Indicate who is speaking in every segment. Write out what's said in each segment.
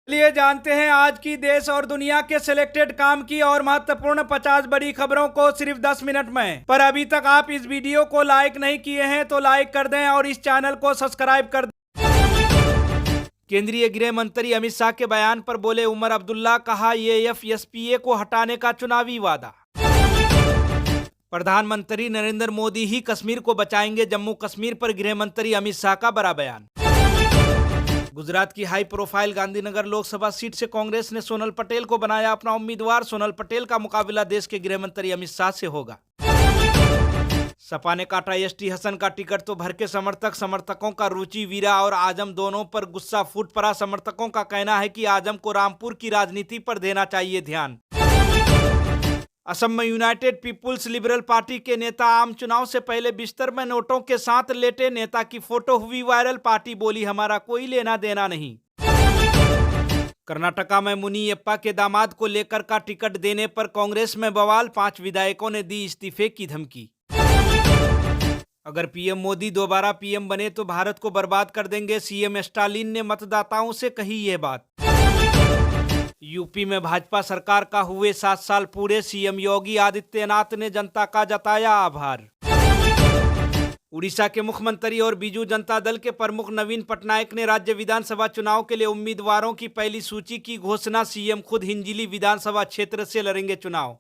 Speaker 1: चलिए जानते हैं आज की देश और दुनिया के सिलेक्टेड काम की और महत्वपूर्ण 50 बड़ी खबरों को सिर्फ 10 मिनट में। पर अभी तक आप इस वीडियो को लाइक नहीं किए हैं तो लाइक कर दें और इस चैनल को सब्सक्राइब कर दें। केंद्रीय गृह मंत्री अमित शाह के बयान पर बोले उमर अब्दुल्ला, कहा एएफएसपीए को हटाने का चुनावी वादा। प्रधानमंत्री नरेंद्र मोदी ही कश्मीर को बचाएंगे, जम्मू कश्मीर पर गृह मंत्री अमित शाह का बड़ा बयान। गुजरात की high profile Gandhinagar Lok Sabha seat से कांग्रेस ने सोनल पटेल को बनाया अपना उम्मीदवार। सोनल पटेल का मुकाबला देश के गृह मंत्री अमित शाह से होगा। सपा ने काटा एसटी हसन का टिकट तो भर के समर्थकों का रुचि वीरा और आजम दोनों पर गुस्सा फूट पड़ा। समर्थकों का कहना है कि आजम को रामपुर की राजनीति पर देना चाहिए ध्यान। असम में यूनाइटेड पीपुल्स लिबरल पार्टी के नेता आम चुनाव से पहले बिस्तर में नोटों के साथ लेटे। नेता की फोटो हुई वायरल, पार्टी बोली हमारा कोई लेना देना नहीं। कर्नाटका में मुनियप्पा के दामाद को लेकर का टिकट देने पर कांग्रेस में बवाल। 5 विधायकों ने दी इस्तीफे की धमकी। अगर पीएम मोदी दोबारा पीएम बने तो भारत को बर्बाद कर देंगे, सीएम स्टालिन ने मतदाताओं से कही यह बात। यूपी में भाजपा सरकार का हुए 7 साल पूरे, सीएम योगी आदित्यनाथ ने जनता का जताया आभार। उड़ीसा के मुख्यमंत्री और बीजू जनता दल के प्रमुख नवीन पटनायक ने राज्य विधानसभा चुनाव के लिए उम्मीदवारों की पहली सूची की घोषणा। सीएम खुद हिंजिली विधानसभा क्षेत्र से लड़ेंगे चुनाव।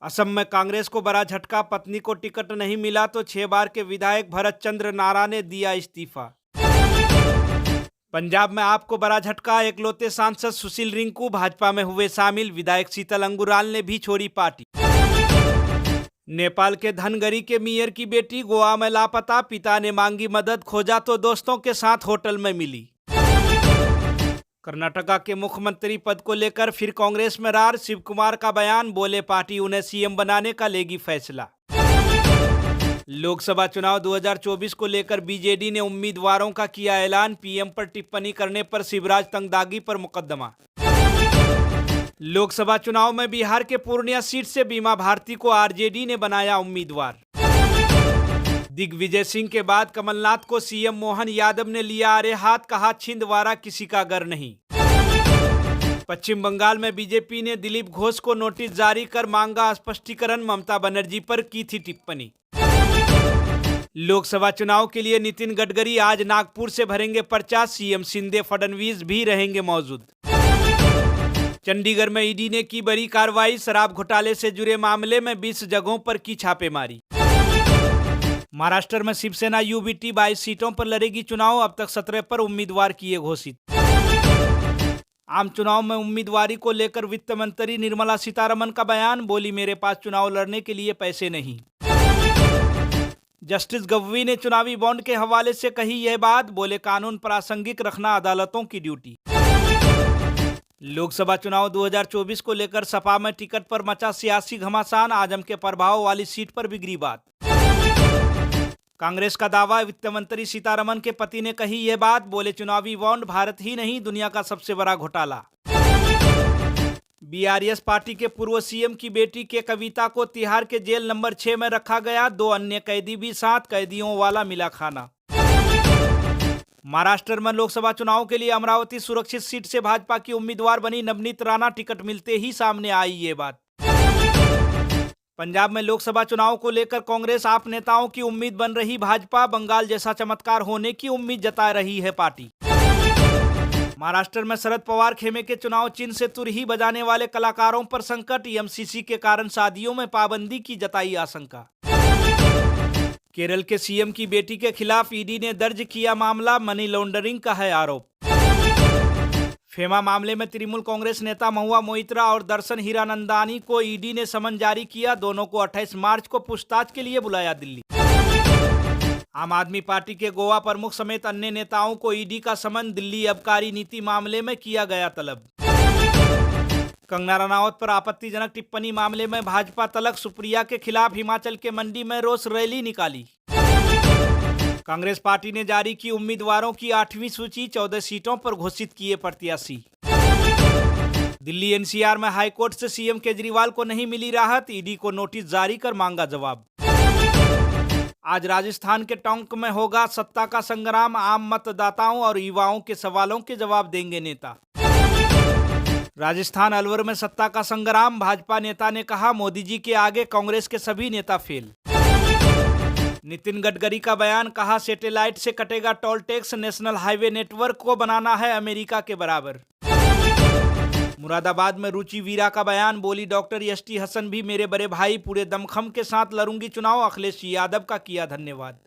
Speaker 1: असम में कांग्रेस को बड़ा झटका, पत्नी को टिकट नहीं मिला तो 6 बार के विधायक भरत चंद्र नारा ने दिया इस्तीफा। पंजाब में आपको बड़ा झटका, इकलौते सांसद सुशील रिंकू भाजपा में हुए शामिल। विधायक शीतल अंगुराल ने भी छोड़ी पार्टी। नेपाल के धनगरी के मेयर की बेटी गोवा में लापता, पिता ने मांगी मदद, खोजा तो दोस्तों के साथ होटल में मिली। कर्नाटका के मुख्यमंत्री पद को लेकर फिर कांग्रेस में रार, शिव कुमार का बयान, बोले पार्टी उन्हें सीएम बनाने का लेगी फैसला। लोकसभा चुनाव 2024 को लेकर बीजेडी ने उम्मीदवारों का किया ऐलान, पीएम पर टिप्पणी करने पर शिवराज तंगदागी पर मुकदमा। लोकसभा चुनाव में बिहार के पूर्णिया सीट से बीमा भारती को आरजेडी ने बनाया उम्मीदवार। दिग्विजय सिंह के बाद कमलनाथ को सीएम मोहन यादव ने लिया आड़े हाथ, कहा छिंदवाड़ा किसी का घर नहीं। पश्चिम बंगाल में बीजेपी ने दिलीप घोष को नोटिस जारी कर मांगा स्पष्टीकरण, ममता बनर्जी पर की थी टिप्पणी। लोकसभा चुनाव के लिए नितिन गडकरी आज नागपुर से भरेंगे पर्चा, सीएम शिंदे फडणवीस भी रहेंगे मौजूद। चंडीगढ़ में ईडी ने की बड़ी कार्रवाई, शराब घोटाले से जुड़े मामले में 20 जगहों पर की छापेमारी। महाराष्ट्र में शिवसेना यूबीटी 22 सीटों पर लड़ेगी चुनाव, अब तक 17 पर उम्मीदवार किए घोषित। आम चुनाव में उम्मीदवारी को लेकर वित्त मंत्री निर्मला सीतारमण का बयान, बोली मेरे पास चुनाव लड़ने के लिए पैसे नहीं। जस्टिस गवई ने चुनावी बॉन्ड के हवाले से कही यह बात, बोले कानून प्रासंगिक रखना अदालतों की ड्यूटी। लोकसभा चुनाव 2024 को लेकर सपा में टिकट पर मचा सियासी घमासान, आजम के प्रभाव वाली सीट पर बिगड़ी बात। कांग्रेस का दावा, वित्त मंत्री सीतारमण के पति ने कही यह बात, बोले चुनावी बॉन्ड भारत ही नहीं दुनिया का सबसे बड़ा घोटाला। बीआरएस पार्टी के पूर्व सीएम की बेटी के कविता को तिहाड़ के जेल नंबर 6 में रखा गया, 2 अन्य कैदी भी साथ, कैदियों वाला मिला खाना। महाराष्ट्र में लोकसभा चुनाव के लिए अमरावती सुरक्षित सीट से भाजपा की उम्मीदवार बनी नवनीत राणा, टिकट मिलते ही सामने आई ये बात। पंजाब में लोकसभा चुनाव को लेकर कांग्रेस आप नेताओं की उम्मीद बन रही भाजपा, बंगाल जैसा चमत्कार होने की उम्मीद जता रही है पार्टी। महाराष्ट्र में शरद पवार खेमे के चुनाव चिन्ह से तुरही बजाने वाले कलाकारों पर संकट, एमसीसी के कारण शादियों में पाबंदी की जताई आशंका। केरल के सीएम की बेटी के खिलाफ ईडी ने दर्ज किया मामला, मनी लॉन्ड्रिंग का है आरोप। फेमा मामले में तृणमूल कांग्रेस नेता महुआ मोइत्रा और दर्शन हीरानंदानी को ईडी ने समन जारी किया, दोनों को 28 मार्च को पूछताछ के लिए बुलाया दिल्ली। आम आदमी पार्टी के गोवा प्रमुख समेत अन्य नेताओं को ईडी का समन, दिल्ली आबकारी नीति मामले में किया गया तलब। कंगना रनावत पर आपत्तिजनक टिप्पणी मामले में भाजपा तलक, सुप्रिया के खिलाफ हिमाचल के मंडी में रोष रैली निकाली। कांग्रेस पार्टी ने जारी की उम्मीदवारों की 8वीं सूची, 14 सीटों पर घोषित किए प्रत्याशी। दिल्ली एनसीआर में हाईकोर्ट से सीएम केजरीवाल को नहीं मिली राहत, ईडी को नोटिस जारी कर मांगा जवाब। आज राजस्थान के टोंक में होगा सत्ता का संग्राम, आम मतदाताओं और युवाओं के सवालों के जवाब देंगे नेता। राजस्थान अलवर में सत्ता का संग्राम, भाजपा नेता ने कहा मोदी जी के आगे कांग्रेस के सभी नेता फेल। नितिन गडकरी का बयान, कहा सैटेलाइट से कटेगा toll tax, national highway network को बनाना है अमेरिका के बराबर। मुरादाबाद में रुचि वीरा का बयान, बोली डॉक्टर एसटी हसन भी मेरे बड़े भाई, पूरे दमखम के साथ लड़ूंगी चुनाव, अखिलेश यादव का किया धन्यवाद।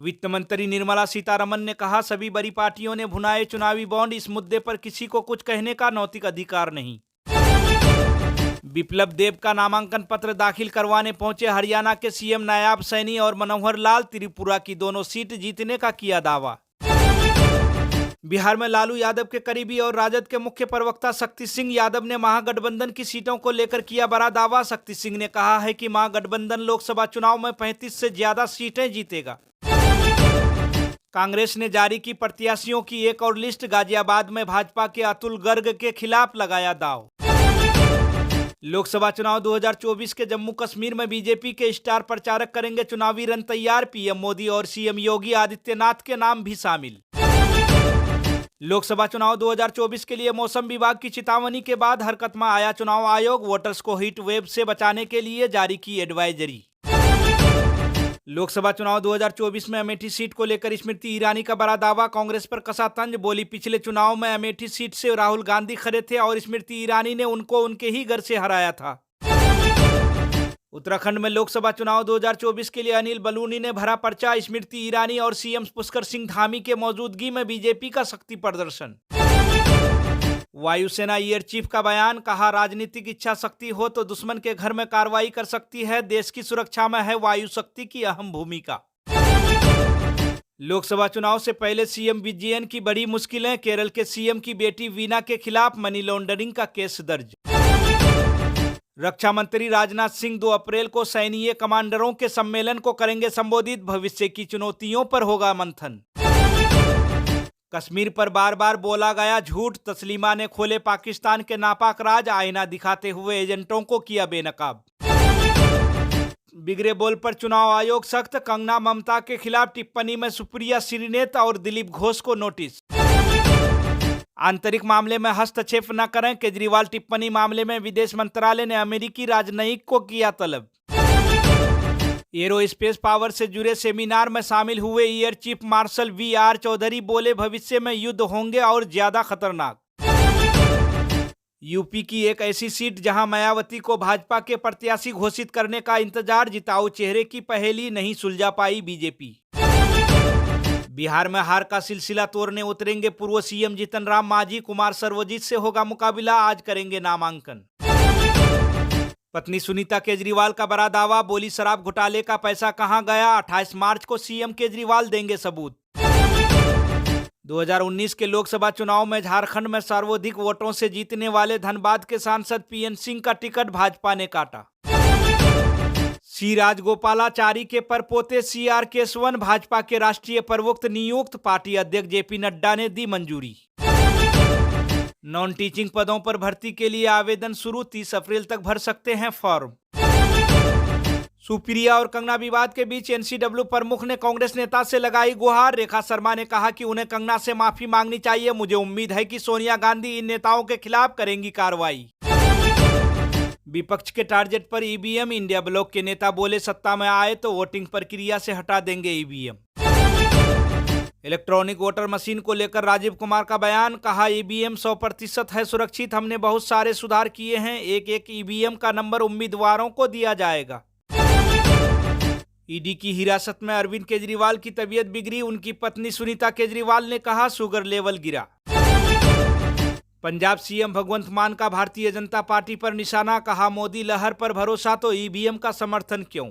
Speaker 1: वित्त मंत्री निर्मला सीतारमन ने कहा सभी बड़ी पार्टियों ने भुनाए चुनावी बॉन्ड, इस मुद्दे पर किसी को कुछ कहने का नैतिक अधिकार नहीं। विप्लव देव का नामांकन पत्र दाखिल करवाने पहुंचे हरियाणा के सीएम नायाब सैनी और मनोहर लाल, त्रिपुरा की दोनों सीट जीतने का किया दावा। बिहार में लालू यादव के करीबी और राजद के मुख्य प्रवक्ता शक्ति सिंह यादव ने महागठबंधन की सीटों को लेकर किया बड़ा दावा। शक्ति सिंह ने कहा है कि महागठबंधन लोकसभा चुनाव में 35 से ज्यादा सीटें जीतेगा। कांग्रेस ने जारी की प्रत्याशियों की एक और लिस्ट, गाजियाबाद में भाजपा के अतुल गर्ग के खिलाफ लगाया दाव। लोकसभा चुनाव 2024 के जम्मू कश्मीर में बीजेपी के स्टार प्रचारक करेंगे चुनावी रण तैयार, पीएम मोदी और सीएम योगी आदित्यनाथ के नाम भी शामिल। लोकसभा चुनाव 2024 के लिए मौसम विभाग की चेतावनी के बाद हरकत में आया चुनाव आयोग, वोटर्स को हीट वेव से बचाने के लिए जारी की एडवाइजरी। लोकसभा चुनाव 2024 में अमेठी सीट को लेकर स्मृति ईरानी का बड़ा दावा, कांग्रेस पर कसा तंज, बोली पिछले चुनाव में अमेठी सीट से राहुल गांधी खड़े थे और स्मृति ईरानी ने उनको उनके ही घर से हराया था। उत्तराखंड में लोकसभा चुनाव 2024 के लिए अनिल बलूनी ने भरा पर्चा, स्मृति ईरानी और सीएम पुष्कर सिंह धामी के मौजूदगी में बीजेपी का शक्ति प्रदर्शन। वायुसेना एयर चीफ का बयान, कहा राजनीतिक इच्छा शक्ति हो तो दुश्मन के घर में कार्रवाई कर सकती है, देश की सुरक्षा में है वायु शक्ति की अहम भूमिका। लोकसभा चुनाव से पहले सीएम विजयन की बड़ी मुश्किलें, केरल के सीएम की बेटी वीना के खिलाफ मनी लॉन्ड्रिंग का केस दर्ज। रक्षा मंत्री राजनाथ सिंह 2 अप्रैल को सैन्य कमांडरों के सम्मेलन को करेंगे संबोधित, भविष्य की चुनौतियों पर होगा मंथन। कश्मीर पर बार बार बोला गया झूठ, तस्लीमा ने खोले पाकिस्तान के नापाक राज, आईना दिखाते हुए एजेंटों को किया बेनकाब। बिगड़े बोल पर चुनाव आयोग सख्त, कंगना ममता के खिलाफ टिप्पणी में सुप्रिया श्रीनेत और दिलीप घोष को नोटिस। आंतरिक मामले में हस्तक्षेप न करें, केजरीवाल टिप्पणी मामले में विदेश मंत्रालय ने अमेरिकी राजनयिक को किया तलब। एरोस्पेस पावर से जुड़े सेमिनार में शामिल हुए air chief marshal V R Chaudhari, बोले भविष्य में युद्ध होंगे और ज्यादा खतरनाक। यूपी की एक ऐसी सीट जहां मायावती को भाजपा के प्रत्याशी घोषित करने का इंतजार, जिताऊ चेहरे की पहेली नहीं सुलझा पाई बीजेपी। बिहार में हार का सिलसिला तोड़ने उतरेंगे पूर्व सीएम जीतन राम मांझी, कुमार सर्वजित से होगा मुकाबला, आज करेंगे नामांकन। पत्नी सुनीता केजरीवाल का बड़ा दावा, बोली शराब घोटाले का पैसा कहां गया, 28 मार्च को सीएम केजरीवाल देंगे सबूत। 2019 के लोकसभा चुनाव में झारखंड में सर्वाधिक वोटों से जीतने वाले धनबाद के सांसद पीएन सिंह का टिकट भाजपा ने काटा। सी राजगोपालाचारी के परपोते सीआर केशवन भाजपा के राष्ट्रीय प्रवक्ता नियुक्त, पार्टी अध्यक्ष जेपी नड्डा ने दी मंजूरी। नॉन टीचिंग पदों पर भर्ती के लिए आवेदन शुरू, 30 अप्रैल तक भर सकते हैं फॉर्म। सुप्रिया और कंगना विवाद के बीच एनसीडब्ल्यू प्रमुख ने कांग्रेस नेता से लगाई गुहार, रेखा शर्मा ने कहा कि उन्हें कंगना से माफी मांगनी चाहिए, मुझे उम्मीद है कि सोनिया गांधी इन नेताओं के खिलाफ करेंगी कार्रवाई। विपक्ष के टारगेट पर ईवीएम, इंडिया ब्लॉक के नेता बोले सत्ता में आए तो वोटिंग प्रक्रिया से हटा देंगे ईवीएम। इलेक्ट्रॉनिक वोटर मशीन को लेकर राजीव कुमार का बयान, कहा ईवीएम 100% है सुरक्षित, हमने बहुत सारे सुधार किए हैं, एक ईवीएम का नंबर उम्मीदवारों को दिया जाएगा। ईडी की हिरासत में अरविंद केजरीवाल की तबीयत बिगड़ी, उनकी पत्नी सुनीता केजरीवाल ने कहा शुगर लेवल गिरा। पंजाब सीएम भगवंत मान का भारतीय जनता पार्टी पर निशाना, कहा मोदी लहर पर भरोसा तो ईवीएम का समर्थन क्यों।